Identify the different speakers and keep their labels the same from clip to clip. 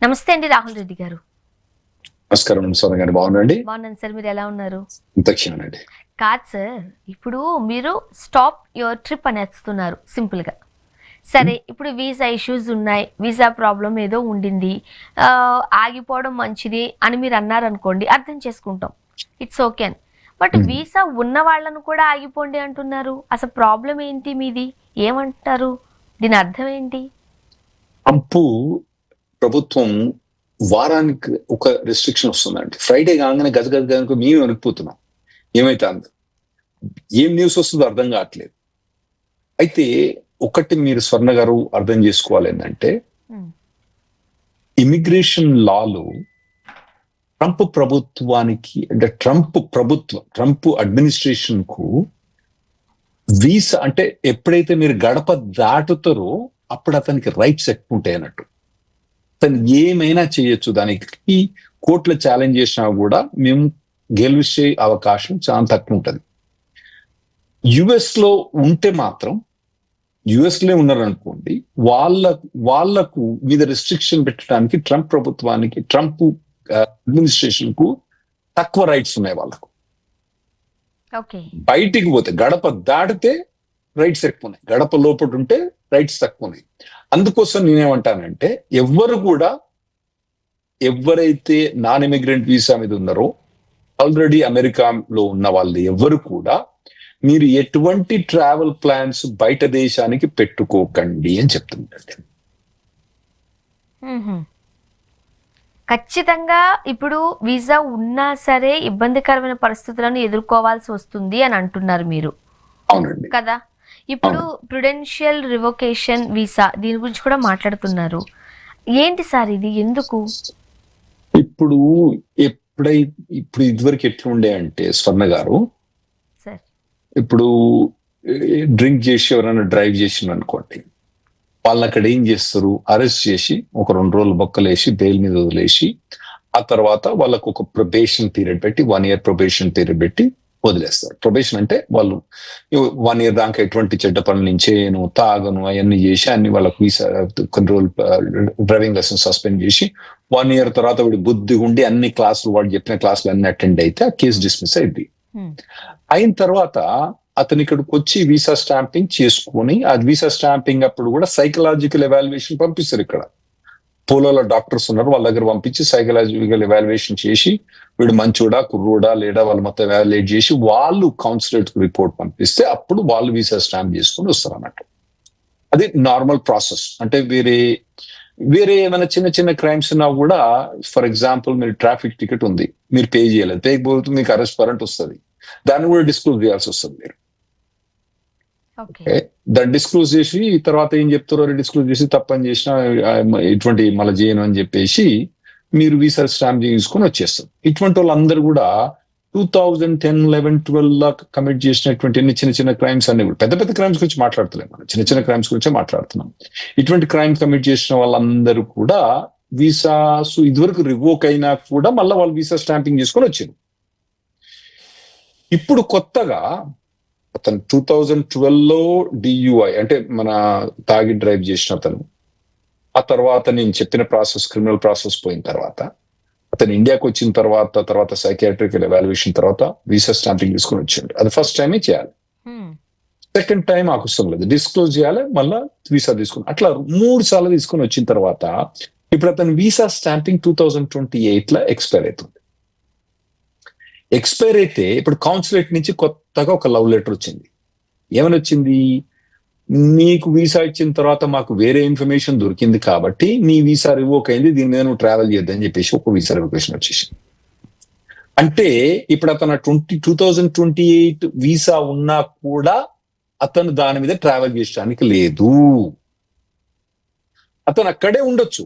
Speaker 1: నమస్తే అండి రాహుల్ రెడ్డి గారు.
Speaker 2: నమస్కారం సోన గారు, బాగున్నాండి.
Speaker 1: బాగున్నాను సార్, మీరు ఎలా ఉన్నారు?
Speaker 2: దక్షిణండి.
Speaker 1: కాదు సార్, ఇప్పుడు మీరు స్టాప్ యువర్ ట్రిప్ అనేస్తున్నారు సింపుల్ గా. సరే, ఇప్పుడు వీసా ఇష్యూస్ ఉన్నాయి, వీసా ప్రాబ్లం ఏదో ఉండింది, ఆ, ఆగిపోవడం మంచిది అని మీరు అన్నారు అనుకోండి, అర్థం చేసుకుంటాం, ఇట్స్ ఓకే అని. బట్ వీసా ఉన్న వాళ్ళను కూడా ఆగిపోండి అంటున్నారు. అసలు ప్రాబ్లం ఏంటి మీది? ఏమంటారు? దీని అర్థం ఏంటి?
Speaker 2: ట్రంప్ ప్రభుత్వం వారానికి ఒక రెస్ట్రిక్షన్ వస్తుందండి. ఫ్రైడే కాగానే గజ గజ గజ మేము వణికిపోతున్నాం. ఏమైతే అంది, ఏం న్యూస్ వస్తుందో అర్థం కావట్లేదు. అయితే ఒకటి మీరు స్వర్ణ గారు అర్థం చేసుకోవాలి ఏంటంటే, ఇమిగ్రేషన్ లాలు ట్రంప్ ప్రభుత్వానికి అంటే ట్రంప్ అడ్మినిస్ట్రేషన్ కు వీసా అంటే ఎప్పుడైతే మీరు గడప దాటుతారో అప్పుడు అతనికి రైట్స్ ఎక్కువ ఉంటాయి అన్నట్టు. అతను ఏమైనా చేయొచ్చు, దానికి కోర్టులో ఛాలెంజ్ చేసినా కూడా మేము గెలిచే అవకాశం చాలా తక్కువ ఉంటుంది. యుఎస్ లో ఉంటే మాత్రం, యుఎస్ లో ఉన్నారనుకోండి, వాళ్లకు మీద రిస్ట్రిక్షన్ పెట్టడానికి ట్రంప్ ప్రభుత్వానికి, ట్రంప్ అడ్మినిస్ట్రేషన్ కు తక్కువ రైట్స్ ఉన్నాయి వాళ్ళకు. బయటికి పోతే గడప దాటితే రైట్స్ ఎక్కువ ఉన్నాయి, గడప లోపల ఉంటే రైట్స్ తక్కువ ఉన్నాయి. అందుకోసం నేనేమంటానంటే, ఎవరైతే నాన్ ఇమిగ్రెంట్ వీసా మీద ఉన్నారో, ఆల్రెడీ అమెరికాలో ఉన్న వాళ్ళు ఎవరు కూడా మీరు ఎటువంటి ట్రావెల్ ప్లాన్స్ బయట దేశానికి పెట్టుకోకండి అని చెప్తుందండి.
Speaker 1: ఖచ్చితంగా ఇప్పుడు వీసా ఉన్నా సరే ఇబ్బందికరమైన పరిస్థితులను ఎదుర్కోవాల్సి వస్తుంది అని అంటున్నారు మీరు.
Speaker 2: అవునండి
Speaker 1: కదా. ఇప్పుడు ప్రుడెన్షియల్ రివోకేషన్ వీసా, దీని గురించి కూడా మాట్లాడుతున్నారు. ఏంటి సార్ ఇది, ఎందుకు?
Speaker 2: ఇప్పుడు ఇదివరకు ఎట్లుండే అంటే స్వర్ణ గారు, ఇప్పుడు డ్రింక్ చేసి ఎవరైనా డ్రైవ్ చేసిన అనుకోండి, వాళ్ళు అక్కడ ఏం చేస్తారు, అరెస్ట్ చేసి ఒక 2 రోజులు బొక్కలేసి బెయిల్ మీద వదిలేసి, ఆ తర్వాత వాళ్ళకు ఒక ప్రొబేషన్ పీరియడ్ పెట్టి 1 year ప్రొబేషన్ పీరియడ్ పెట్టి వదిలేస్తారు. ప్రొబేషన్ అంటే వాళ్ళు 1 year దాకా ఎటువంటి చెడ్డ పనులు చేయను, తాగను, అవన్నీ చేసి అన్ని వాళ్ళకు వీసా కొన్ని రోజులు డ్రైవింగ్ లైసెన్స్ సస్పెండ్ చేసి 1 year తర్వాత వీడు బుద్ధి ఉండి అన్ని క్లాసులు, వాడు చెప్పిన క్లాసులు అన్ని అటెండ్ అయితే ఆ కేసు డిస్మిస్ అయింది. అయిన తర్వాత అతను ఇక్కడికి వచ్చి వీసా స్టాంపింగ్ చేసుకుని, ఆ వీసా స్టాంపింగ్ అప్పుడు కూడా సైకలాజికల్ ఎవాల్యుయేషన్ పంపిస్తారు. ఇక్కడ పోలోలో డాక్టర్స్ ఉన్నారు, వాళ్ళ దగ్గర పంపించి సైకలాజికల్ ఎవాల్యుయేషన్ చేసి వీడు మంచోడా కుర్రోడా లేడా వాళ్ళు మొత్తం ఎవాల్యుయేట్ చేసి వాళ్ళు కౌన్సిలేట్ రిపోర్ట్ పంపిస్తే అప్పుడు వాళ్ళు వీసా స్టాంప్ చేసుకుని వస్తారు అన్నట్టు. అది నార్మల్ ప్రాసెస్. అంటే వేరే ఏమైనా చిన్న చిన్న క్రైమ్స్ ఉన్నా కూడా, ఫర్ ఎగ్జాంపుల్ మీరు ట్రాఫిక్ టికెట్ ఉంది, మీరు పే చేయలేదు, పేయకపోతే మీకు అరెస్ట్ వారెంట్ వస్తుంది, దాన్ని కూడా డిస్క్లోజ్ చేయాల్సి వస్తుంది. మీరు దాన్ని డిస్క్లోజ్ చేసి తర్వాత ఏం చెప్తారో డిస్క్లోజ్ చేసి తప్పని చేసినా ఇటువంటి మళ్ళీ చేయను అని చెప్పేసి మీరు వీసా స్టాంప్ చేసుకుని వచ్చేస్తారు. ఇటువంటి వాళ్ళందరూ కూడా 2010, 11, 12 కమిట్ చేసినటువంటి చిన్న చిన్న క్రైమ్స్ అన్ని కూడా, పెద్ద పెద్ద క్రైమ్స్ గురించి మాట్లాడతలేము, మనం చిన్న చిన్న క్రైమ్స్ గురించే మాట్లాడుతున్నాం. ఇటువంటి క్రైమ్ కమిట్ చేసిన వాళ్ళందరూ కూడా వీసాస్ ఇదివరకు రివోక్ అయినా కూడా మళ్ళీ వాళ్ళు వీసా స్టాంపింగ్ చేసుకొని వచ్చారు. ఇప్పుడు కొత్తగా అతను 2012లో DUI అంటే మన తాగి డ్రైవ్ చేసిన అతను, ఆ తర్వాత నేను చెప్పిన ప్రాసెస్, క్రిమినల్ ప్రాసెస్ పోయిన తర్వాత అతను ఇండియాకి వచ్చిన తర్వాత సైకియాట్రికల్ ఎవాల్యుయేషన్ తర్వాత వీసా స్టాంపింగ్ తీసుకొని వచ్చాడు. అది ఫస్ట్ టైమే చేయాలి, సెకండ్ టైం అవసరం లేదు, డిస్క్లోజ్ చేయాలి, మళ్ళా వీసా తీసుకుని అట్లా 3 సార్లు తీసుకొని వచ్చిన తర్వాత ఇప్పుడు అతను వీసా స్టాంపింగ్ 2028లో ఎక్స్పైర్ అవుతుంది. ఎక్స్పైర్ అయితే ఇప్పుడు కౌన్సిలేట్ నుంచి కొత్తగా ఒక లవ్ లెటర్ వచ్చింది. ఏమని వచ్చింది, నీకు వీసా ఇచ్చిన తర్వాత మాకు వేరే ఇన్ఫర్మేషన్ దొరికింది కాబట్టి నీ వీసా రివోక్ అయింది, దీని మీద నువ్వు ట్రావెల్ చేయొద్దని చెప్పేసి ఒక వీసా రివోకేషన్ వచ్చేసింది. అంటే ఇప్పుడు అతను 2028 వీసా ఉన్నా కూడా అతను దాని మీద ట్రావెల్ చేయడానికి లేదు. అతను అక్కడే ఉండొచ్చు,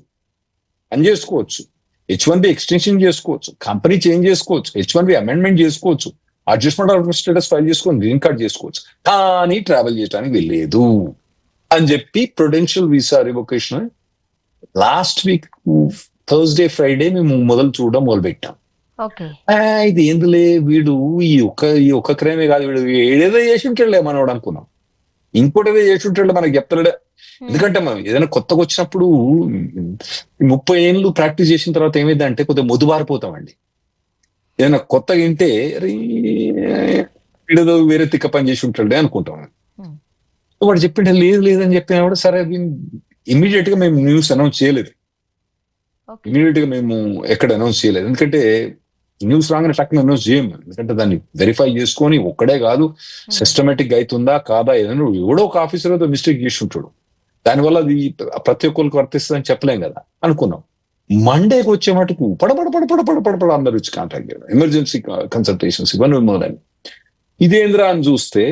Speaker 2: పని చేసుకోవచ్చు, H1B ఎక్స్టెన్షన్ చేసుకోవచ్చు, కంపెనీ చేంజ్ చేసుకోవచ్చు, H1B అమెండ్మెంట్ చేసుకోవచ్చు, అడ్జస్ట్మెంట్ ఆఫ్ స్టేటస్ ఫైల్ చేసుకొని గ్రీన్ కార్డ్ చేసుకోవచ్చు, కానీ ట్రావెల్ చేయడానికి వెళ్ళలేదు అని చెప్పి Prudential visa revocation last week Thursday Friday మేము చూడడం మొదలుపెట్టాం. ఇది ఎందులే వీడు ఈ ఒక్క క్రైమే కాదు, వీడు ఏదేదో చేసి ఉంటాడులే మనవాడు అనుకున్నాం. ఇంకోటి ఏదో చేసి ఉంటాడు మనకు చెప్తాడే, ఎందుకంటే మనం ఏదైనా కొత్తగా వచ్చినప్పుడు 30 ఏళ్ళు ప్రాక్టీస్ చేసిన తర్వాత ఏమైందంటే కొద్దిగా మొద్దుబారిపోతామండి. ఏదైనా కొత్తగా వింటే వీడేదో వేరే తిక్క పని చేసి ఉంటాడే అనుకుంటాం. వాడు చెప్పింటే లేదు లేదని చెప్పినా కూడా సరే ఇమీడియట్ గా మేము న్యూస్ అనౌన్స్ చేయలేదు. ఇమీడియట్ గా మేము ఎక్కడ అనౌన్స్ చేయలేదు. ఎందుకంటే న్యూస్ రాగానే టక్కున అనౌన్స్ చేయము. ఎందుకంటే దాన్ని వెరిఫై చేసుకొని ఒక్కడే కాదు సిస్టమేటిక్ అవుతుందా కాదా ఏదైనా ఎవడో ఒక ఆఫీసర్ ఏదో మిస్టేక్ చేసి ఉంటాడు. దానివల్ల అది ప్రతి ఒక్కరికి వర్తిస్తుందని చెప్పలేం కదా అనుకున్నాం. మండేకి వచ్చే మటుకు పడపడ అందరు వచ్చి కాంటాక్ట్ చేయడం, ఎమర్జెన్సీ కన్సల్టేషన్స్ ఇవన్నీ మొదలని. ఇదేంద్రా అని చూస్తే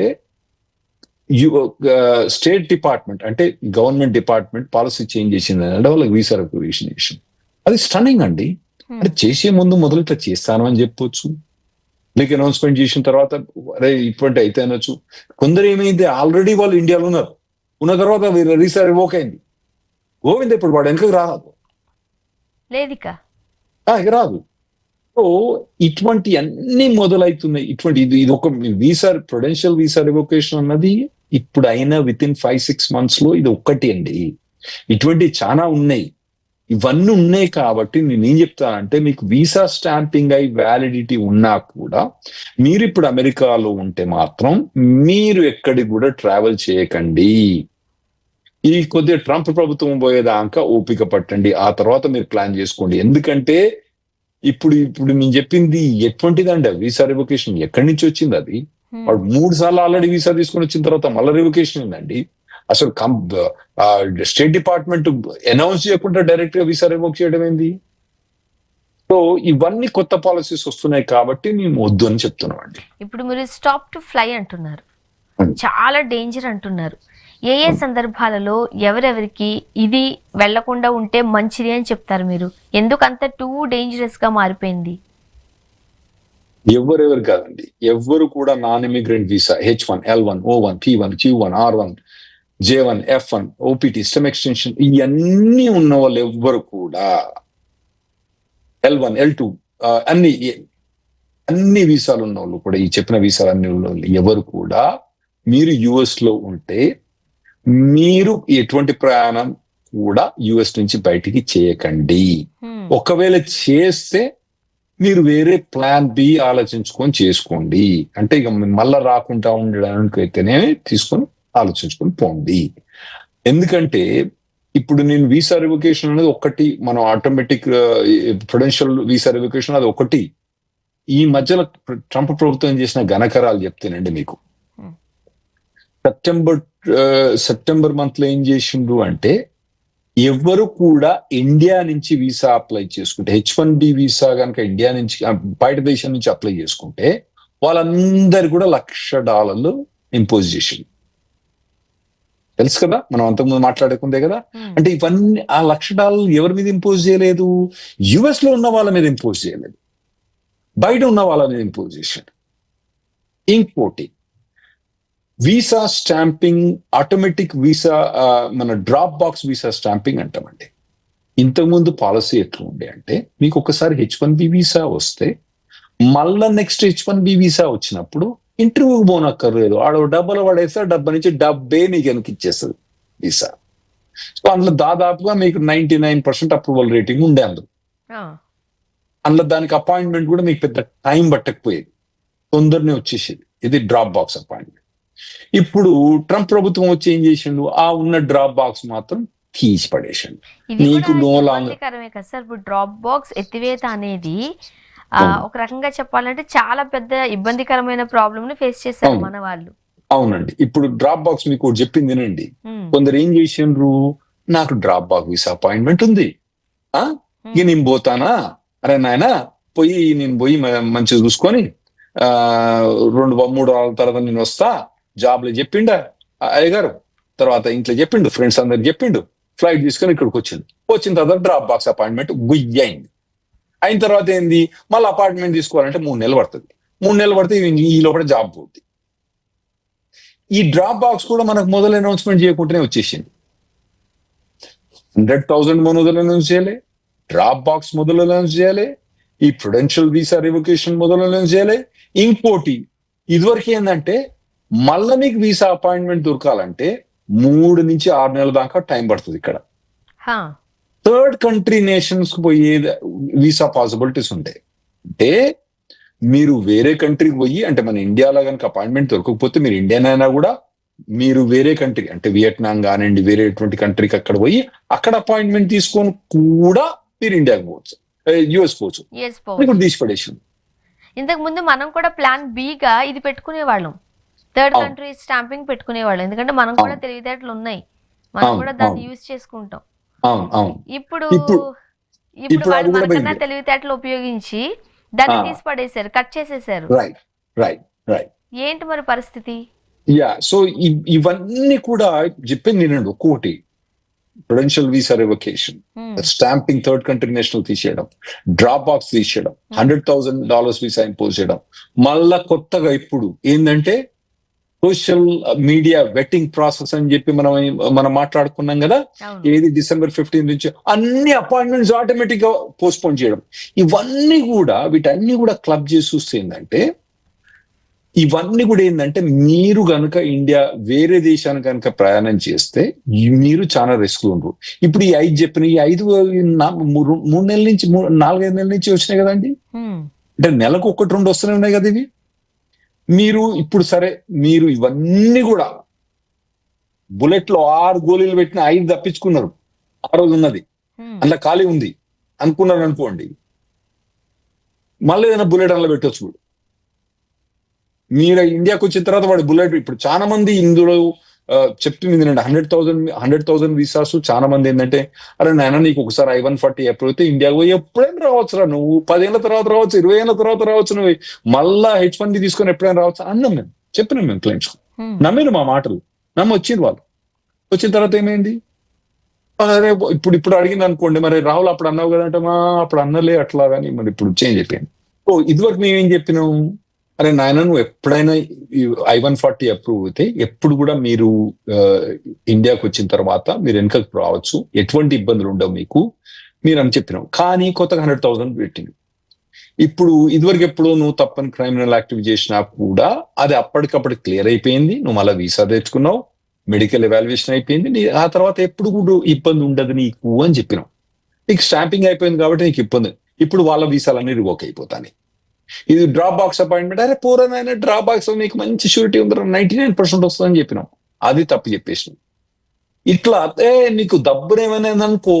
Speaker 2: స్టేట్ డిపార్ట్మెంట్ అంటే గవర్నమెంట్ డిపార్ట్మెంట్ పాలసీ చేంజ్ చేసింది అంటే వాళ్ళకి వీసా రికగ్నిషన్ చేసింది. అది స్టన్నింగ్ అండి. అంటే చేసే ముందు మొదలు ఇట్లా చేస్తాను అని చెప్పొచ్చు, లేక అనౌన్స్మెంట్ చేసిన తర్వాత అరే ఇటువంటి అయితే అనొచ్చు. కొందరు ఏమైంది ఆల్రెడీ వాళ్ళు ఇండియాలో ఉన్నారు, ఉన్న తర్వాత వీసా రివోక్ అయింది. గోవింద్ ఇప్పుడు వాడు వెనకకి రాదు, ఇక రాదు. సో ఇటువంటి అన్ని మొదలవుతున్నాయి. ఇటువంటి ఇది ఒక వీసా ప్రొడెన్షియల్ వీసా రివోకేషన్ అన్నది ఇప్పుడు అయినా విత్ ఇన్ 5-6 months లో ఇది ఒక్కటి అండి. ఇటువంటి చాలా ఉన్నాయి. ఇవన్నీ ఉన్నాయి కాబట్టి నేనేం చెప్తానంటే మీకు వీసా స్టాంపింగ్ అయి వ్యాలిడిటీ ఉన్నా కూడా మీరు ఇప్పుడు అమెరికాలో ఉంటే మాత్రం మీరు ఎక్కడికి కూడా ట్రావెల్ చేయకండి. ఈ కొద్దిగా ట్రంప్ ప్రభుత్వం పోయేదాకా ఓపిక పట్టండి, ఆ తర్వాత మీరు ప్లాన్ చేసుకోండి. ఎందుకంటే ఇప్పుడు నేను చెప్పింది ఎటువంటిదండి వీసా రివోకేషన్ ఎక్కడి నుంచి వచ్చింది? అది వాడు 3 సార్లు ఆల్రెడీ వీసా తీసుకొని వచ్చిన తర్వాత మళ్ళీ రివోకేషన్ ఉందండి. అసలు స్టేట్ డిపార్ట్మెంట్ అనౌన్స్ చేయకుండా డైరెక్ట్ గా వీసా రివోక్ చేయడం ఏంది? సో ఇవన్నీ కొత్త పాలసీస్ వస్తున్నాయి కాబట్టి మేము వద్దు అని చెప్తున్నాం అండి.
Speaker 1: ఇప్పుడు మీరు స్టాప్ టు ఫ్లై అంటున్నారు, చాలా డేంజర్ అంటున్నారు. ఏ సందర్భాలలో ఎవరెవరికి ఇది వెళ్లకుండా ఉంటే మంచిది అని చెప్తారు మీరు? ఎందుకంత టూ డేంజరస్ గా మారిపోయింది?
Speaker 2: ఎవరెవరు కాదండి, ఎవరు కూడా non immigrant visa H1, L1, O1, P1, Q1, R1, J1, F1, OPT, stem extension ఇవన్నీ ఉన్న వాళ్ళు ఎవ్వరు కూడా L1, L2 అన్ని వీసాలు ఉన్న వాళ్ళు కూడా, ఈ చెప్పిన వీసాలు అన్ని ఉన్న వాళ్ళు ఎవరు కూడా మీరు US లో ఉంటే మీరు ఎటువంటి ప్రయాణం కూడా US నుంచి బయటికి చేయకండి. ఒకవేళ చేస్తే మీరు వేరే ప్లాన్ బి ఆలోచించుకొని చేసుకోండి. అంటే ఇక మళ్ళా రాకుండా ఉండడానికి అయితేనే తీసుకొని ఆలోచించుకొని పోండి. ఎందుకంటే ఇప్పుడు నేను వీసా రివోకేషన్ అనేది ఒకటి, మనం ఆటోమేటిక్ ప్రొడెన్షియల్ వీసా రివోకేషన్ అది ఒకటి. ఈ మధ్యలో ట్రంప్ ప్రభుత్వం చేసిన ఘనకరాలు చెప్తేనండి మీకు. సెప్టెంబర్ మంత్ లో ఏం చేసిండు అంటే ఎవరు కూడా ఇండియా నుంచి వీసా అప్లై చేసుకుంటే H1B వీసా కనుక ఇండియా నుంచి బయట దేశం నుంచి అప్లై చేసుకుంటే వాళ్ళందరు కూడా $1,00,000 ఇంపోజ్ చేసింది. తెలుసు కదా, మనం అంతకుముందు మాట్లాడుకుందే కదా. అంటే ఇవన్నీ ఆ $1,00,000 ఎవరి మీద ఇంపోజ్ చేయలేదు? US లో ఉన్న వాళ్ళ మీద ఇంపోజ్ చేయలేదు, బయట ఉన్న వాళ్ళ మీద ఇంపోజ్ చేశాడు. ఇంకోటి వీసా స్టాంపింగ్, ఆటోమేటిక్ వీసా, మన డ్రాప్ బాక్స్ వీసా స్టాంపింగ్ అంటామండి. ఇంతకుముందు పాలసీ ఎట్లా ఉండే అంటే మీకు ఒకసారి H1B వీసా వస్తే మళ్ళా నెక్స్ట్ H1B వీసా వచ్చినప్పుడు ఇంటర్వ్యూకి పోనక్కర్లేదు, ఆడ డబ్బులు పడేస్తే డబ్బా నుంచి డబ్బే మీకు వెనక్కి ఇచ్చేస్తుంది వీసా. సో అందులో దాదాపుగా మీకు 99% అప్రూవల్ రేటింగ్ ఉండే అందులో దానికి అపాయింట్మెంట్ కూడా మీకు పెద్ద టైం పట్టకపోయేది, తొందరనే వచ్చేసేది. ఇది డ్రాప్ బాక్స్ అపాయింట్మెంట్. ఇప్పుడు ట్రంప్ ప్రభుత్వం వచ్చి ఏం చేసిండు, ఆ ఉన్న డ్రాప్ బాక్స్ మాత్రం తీసి పడేసిండు. నీకు నో లాంగర్
Speaker 1: కదా సార్. ఇప్పుడు డ్రాప్ బాక్స్ ఎత్తివేత అనేది ఒక రకంగా చెప్పాలంటే చాలా పెద్ద ఇబ్బందికరమైన ప్రాబ్లమ్ ని ఫేస్ చేశారు మన వాళ్ళు.
Speaker 2: అవునండి. ఇప్పుడు డ్రాప్ బాక్స్ మీకు చెప్పింది వినండి. కొందరు ఏం చేసిండ్రు, నాకు డ్రాప్ బాక్స్ వీసా అపాయింట్మెంట్ ఉంది, ఇక నేను పోతానా, అరే నాయన నేను పోయి మంచిగా చూసుకొని 2-3 రోజుల తర్వాత నేను వస్తా, జాబ్ లో చెప్పిండా అయ్యగారు, తర్వాత ఇంట్లో చెప్పిండు, ఫ్రెండ్స్ అందరికి చెప్పిండు, ఫ్లైట్ తీసుకొని ఇక్కడికి వచ్చిన తర్వాత డ్రాప్ బాక్స్ అపాయింట్మెంట్ గుయ్యింది. అయిన తర్వాత ఏంది, మళ్ళీ అపాయింట్మెంట్ తీసుకోవాలంటే 3 నెలలు పడుతుంది. 3 నెలలు పడితే ఈ లోపల జాబ్ పోతుంది. ఈ డ్రాప్ బాక్స్ కూడా మనకు మొదలు అనౌన్స్మెంట్ చేయకుండానే వచ్చేసింది. 100,000 మొదలు అనౌన్స్ చేయాలి, డ్రాప్ బాక్స్ మొదలు అనౌన్స్ చేయాలి, ఈ ప్రొడెన్షియల్ వీసా రివోకేషన్ మొదలు అనౌన్స్ చేయాలి. ఇంకోటి ఇదివరకు ఏంటంటే మళ్ళీ మీకు వీసా అపాయింట్మెంట్ దొరకాలంటే 3 నుంచి 6 నెలల దాకా టైం పడుతుంది ఇక్కడ.
Speaker 1: హా,
Speaker 2: థర్డ్ కంట్రీ నేషన్స్ కు పోయే వీసా పాసిబిలిటీస్ ఉంటాయి. అంటే మీరు వేరే కంట్రీకి పోయి, అంటే మన ఇండియాలో కనుక అపాయింట్మెంట్ దొరకకపోతే మీరు ఇండియన్ అయినా కూడా మీరు వేరే కంట్రీ అంటే వియట్నాం కానివ్వండి, వేరే ఎటువంటి కంట్రీకి అక్కడ పోయి అక్కడ అపాయింట్మెంట్ తీసుకొని కూడా మీరు ఇండియాకి పోవచ్చు, యుఎస్ పోవచ్చు.
Speaker 1: yes,
Speaker 2: అది
Speaker 1: పోవచ్చు.
Speaker 2: కూడా తీసి పడేసింది.
Speaker 1: ఇంతకు ముందు మనం కూడా ప్లాన్ బిగా ఇది పెట్టుకునే వాళ్ళం, థర్డ్
Speaker 2: అవును.
Speaker 1: కంట్రీ స్టాంపింగ్ పెట్టుకునే వాళ్ళం, ఎందుకంటే మనం కూడా
Speaker 2: అవును.
Speaker 1: తెలివితేటలు ఉన్నాయి, మనం
Speaker 2: అవును,
Speaker 1: కూడా దాన్ని
Speaker 2: అవును.
Speaker 1: యూజ్ చేసుకుంటాం.
Speaker 2: అవును, అవును.
Speaker 1: ఇప్పుడు
Speaker 2: ఇప్పుడు
Speaker 1: ఇప్పుడు
Speaker 2: ఇప్పుడు
Speaker 1: వాళ్ళు
Speaker 2: అది కూడా
Speaker 1: మనకన్నా
Speaker 2: పోయింది.
Speaker 1: తెలివితేటలు ఉపయోగించి దాన్ని
Speaker 2: ఆ.
Speaker 1: తీసి పడేశారు, కట్ చేసేసారు.
Speaker 2: Right, right, right.
Speaker 1: ఏంటి మరి పరిస్థితి?
Speaker 2: యా, సో ఇవన్నీ కూడా చెప్పింది నేను ఒక్కొక్కటి. Prudential visa revocation, stamping third country national తీసేయడం, డ్రాప్ బాక్స్ తీసేయడం, $100,000 వీసా ఇంపోజ్ చేయడం, మళ్ళా కొత్తగా ఇప్పుడు ఏంటంటే సోషల్ మీడియా వెట్టింగ్ ప్రాసెస్ అని చెప్పి మనం మాట్లాడుకున్నాం కదా,
Speaker 1: అవును.
Speaker 2: ఏది December 15 నుంచి అన్ని అపాయింట్మెంట్స్ ఆటోమేటిక్ గా పోస్ట్పోన్ చేయడం. ఇవన్నీ కూడా వీటన్ని కూడా క్లబ్ చేసి చూస్తే ఏంటంటే, ఇవన్నీ కూడా ఏంటంటే మీరు కనుక ఇండియా వేరే దేశానికి కనుక ప్రయాణం చేస్తే మీరు చాలా రిస్క్ ఉండరు. ఇప్పుడు ఈ 5 చెప్పిన ఈ 5 3 నెలల నుంచి 4-5 నెలల నుంచి వచ్చినాయి కదండి.
Speaker 1: హ్మ్.
Speaker 2: అంటే నెలకు 1-2 వస్తూనే ఉన్నాయి కదా ఇవి. మీరు ఇప్పుడు సరే మీరు ఇవన్నీ కూడా బుల్లెట్ లో 6 గోళీలు పెట్టిన 5 తప్పించుకున్నారు, ఆ రోజు ఉన్నది
Speaker 1: హ్మ్.
Speaker 2: అందులో ఖాళీ ఉంది అనుకున్నారు అనుకోండి, మళ్ళీ ఏదైనా బుల్లెట్ అందులో పెట్టొచ్చు. ఇప్పుడు మీరు ఇండియాకి వచ్చిన తర్వాత వాడి బుల్లెట్, ఇప్పుడు చాలా మంది ఇందులో చెప్తుంది ఏంటంటే 100,000 వీసాస్ చాలా మంది ఏంటంటే, అరే నాయన నీకు ఒకసారి I-140 అప్రూవ్ అయితే ఇండియాకి పోయి ఎప్పుడైనా రావచ్చురా, నువ్వు 10 ఏళ్ళ తర్వాత రావచ్చు, 20 ఏళ్ళ తర్వాత రావచ్చు, నువ్వు మళ్ళా H-1B తీసుకొని ఎప్పుడైనా రావచ్చు అన్నాం మేము, చెప్పినాం మేము క్లయింట్స్.
Speaker 1: హ్మ్.
Speaker 2: నమ్మిన మా మాటలు నమ్మి వచ్చింది వాళ్ళు. వచ్చిన తర్వాత ఏమైంది, అరే ఇప్పుడు అడిగింది అనుకోండి, మరి రాహుల్ అప్పుడు అన్నావు కదంటే, మా అప్పుడు అన్నలే అట్లా, కానీ మరి ఇప్పుడు చేంజ్ అయిపోయింది. ఓ ఇదివరకు మేమేం చెప్పినాం, అరే నాయన నువ్వు ఎప్పుడైనా I-140 అప్రూవ్ అయితే ఎప్పుడు కూడా మీరు ఇండియాకి వచ్చిన తర్వాత మీరు వెనకకు రావచ్చు, ఎటువంటి ఇబ్బందులు ఉండవు మీకు, మీరు అని చెప్పినాం. కానీ కొత్తగా 100,000 పెట్టింది. ఇప్పుడు ఇదివరకు ఎప్పుడు నువ్వు తప్పని క్రిమినల్ యాక్టివిటీ చేసినా కూడా అది అప్పటికప్పుడు క్లియర్ అయిపోయింది, నువ్వు మళ్ళీ వీసా తెచ్చుకున్నావు, మెడికల్ ఎవాల్యుయేషన్ అయిపోయింది, ఆ తర్వాత ఎప్పుడు కూడా ఇబ్బంది ఉండదు నీకు అని చెప్పినాం. నీకు స్టాంపింగ్ అయిపోయింది కాబట్టి నీకు ఇబ్బంది. ఇప్పుడు వాళ్ళ వీసాలన్నీ రివోక్ అయిపోతాయి. ఇది డ్రాప్ బాక్స్ అపాయింట్మెంట్, అరే పూర్వమైన డ్రాప్ బాక్స్ మీకు మంచి షూరిటీ ఉంది, 99% వస్తుందని చెప్పినాం, అది తప్పు చెప్పేసినాం. ఇట్లా అదే నీకు దబ్బున ఏమైనా అనుకో,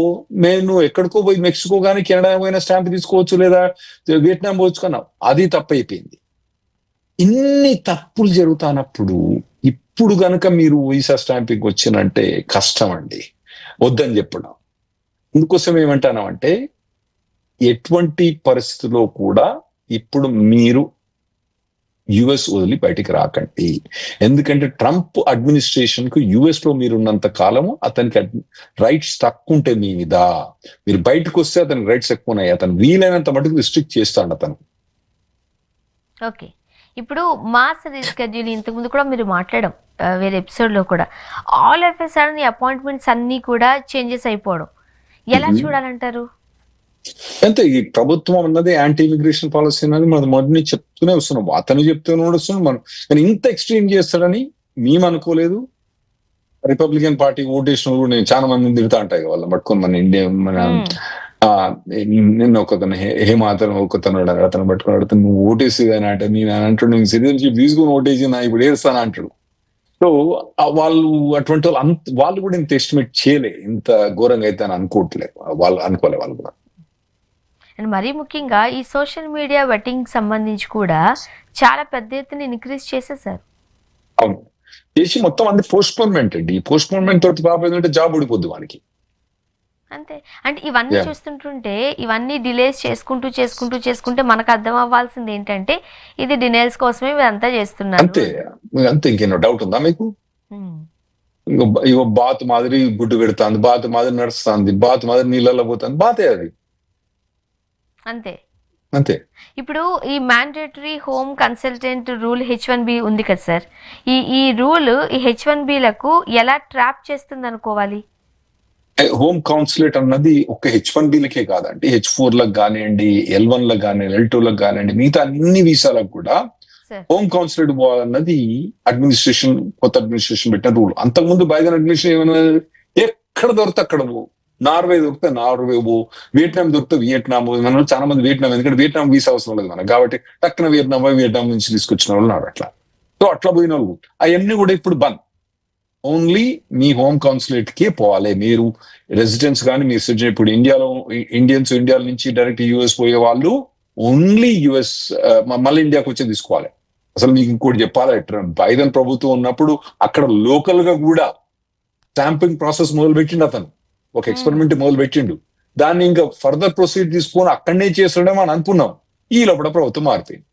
Speaker 2: నువ్వు ఎక్కడికో పోయి మెక్సికో కానీ కెనడా పోయినా స్టాంప్ తీసుకోవచ్చు, లేదా వియట్నాం పోవచ్చు కన్నా, అది తప్పు అయిపోయింది. ఇన్ని తప్పులు జరుగుతానప్పుడు ఇప్పుడు గనక మీరు వీసా స్టాంపింగ్ వచ్చినంటే కష్టం అండి, వద్దని చెప్పడం. అందుకోసం ఏమంటానంటే, ఎటువంటి పరిస్థితుల్లో కూడా ఇప్పుడు మీరు యుఎస్ వదిలి బయటికి రాకండి. ఎందుకంటే ట్రంప్ అడ్మినిస్ట్రేషన్ కు యుఎస్ లో మీరున్నంత కాలము అతనికి రైట్స్ తక్కువ ఉంటాయి మీ మీద. మీరు బయటకు వస్తే అతనికి రైట్స్ ఎక్కువ ఉన్నాయి, అతను వీలైనంత మటుకు రిస్ట్రిక్ట్ చేస్తాడు అతను.
Speaker 1: ఓకే, ఇప్పుడు మాస్ రీస్కెడ్యూల్ ఇంతకుముందు కూడా మీరు మాట్లాడడం వేరే ఎపిసోడ్ లో కూడా, all of a sudden appointments అన్ని కూడా చేంజెస్ అయిపోవడం ఎలా చూడాలంటారు?
Speaker 2: అంతే, ఈ ప్రభుత్వం అన్నది యాంటీ ఇమిగ్రేషన్ పాలసీ అన్నది మనం మొదటి చెప్తూనే వస్తున్నాం, అతను చెప్తూనే వస్తున్నాం మనం. కానీ ఇంత ఎక్స్ట్రీమ్ చేస్తాడని మేము అనుకోలేదు. రిపబ్లికన్ పార్టీ ఓటేషన్ కూడా నేను చాలా మందిని తిడతా ఉంటాయి వాళ్ళని పట్టుకొని, మన ఇండియా నిన్న ఒకతను హేమాతను ఒకతను అతను పట్టుకుని అడుగుతాను, నువ్వు ఓటేసేదని అంటే నేను అంటాడు, నేను సిటిజన్షిప్ తీసుకుని ఓటేసి నా ఇప్పుడు ఏడుస్తాను అంటాడు. సో వాళ్ళు అటువంటి వాళ్ళు కూడా ఇంత ఎస్టిమేట్ చేయలే, ఇంత ఘోరంగా అయితే అని అనుకోవట్లేదు, వాళ్ళు అనుకోలే వాళ్ళు కూడా.
Speaker 1: అండ్ మరీ ముఖ్యంగా ఈ సోషల్ మీడియా వెట్టింగ్ సంబంధించి కూడా చాలా పెద్ద ఎత్తున ఇంక్రీజ్ చేసేసారు.
Speaker 2: అవును, చేసి మొత్తం అన్ని పోస్ట్పోన్మెంట్ అండి. ఈ పోస్ట్పోన్మెంట్ తోటి ప్రాబ్లం ఏంటంటే జాబ్ ఊడిపోద్ది వానికి.
Speaker 1: అంతే, అంటే ఇవన్నీ చూస్తుంటుంటే, ఇవన్నీ డిలేస్ చేసుకుంటే మనకు అర్థం అవ్వాల్సింది ఏంటంటే ఇది డినేల్స్ కోసమే ఇదంతా చేస్తున్నారు.
Speaker 2: అంతే అంతే, ఇంకేనో డౌట్ ఉందా మీకు? ఇగో బాత్ మాదిరి గుడ్డు పెడుతుంది, బాత్ మాదిరి నడుస్తుంది, బాత్ మాదిరి నీళ్ళల్లో పోతుంది, బాతే అది.
Speaker 1: అంతే
Speaker 2: అంతే.
Speaker 1: ఇప్పుడు ఈ mandatory home consultant rule H-1B ఉంది కదా సార్, ఈ రూల్ ఈ H-1Bలకు ఎలా ట్రాప్ చేస్తుంది అనుకోవాలి?
Speaker 2: హోమ్ కౌన్సిలేట్ అన్నది ఒక H-1Bలకే కాదండి, H-4లకు కానివ్వండి, L-1లకు కానివ్వండి, L-2లకు కానివ్వండి, మిగతా అన్ని వీసాలకు కూడా
Speaker 1: సార్
Speaker 2: హోమ్ కాన్సులేట్ పోవాలన్నది కొత్త అడ్మినిస్ట్రేషన్ పెట్టిన రూల్. అంతకుముందు బైడెన్ అడ్మినిస్ట్రేషన్ ఏమైనా ఎక్కడ దొరికితే అక్కడ పో, నార్వే దొరికితే నార్వే పో, వియట్నాం దొరికితే వియట్నాం పో. మనం చాలా మంది వియట్నాం, ఎందుకంటే వియట్నాం వీసా అవసరం లేదు మనకు, కాబట్టి టక్కున వియట్నాం నుంచి తీసుకొచ్చిన వాళ్ళు ఉన్నారు అట్లా. సో అట్లా పోయిన వాళ్ళు అవన్నీ కూడా ఇప్పుడు బంద్. ఓన్లీ మీ హోమ్ కాన్సులేట్ కే పోవాలి. మీరు రెసిడెంట్స్ కానీ మీ సిటిజన్, ఇప్పుడు ఇండియా నుంచి డైరెక్ట్ యూఎస్ పోయే వాళ్ళు ఓన్లీ యుఎస్ మళ్ళీ ఇండియాకి వచ్చి తీసుకోవాలి. అసలు మీకు ఇంకోటి చెప్పాలి, బైడెన్ ప్రభుత్వం ఉన్నప్పుడు అక్కడ లోకల్ గా కూడా స్టాంపింగ్ ప్రాసెస్ మొదలు పెట్టిండు అతను, ఒక ఎక్స్పెరిమెంట్ మొదలు పెట్టిండు. దాన్ని ఇంకా ఫర్దర్ ప్రొసీడ్ తీసుకొని అక్కడనే చేస్తాడేమో అని అనుకున్నాం. ఈ లోపల ప్రభుత్వం మారిపోయింది.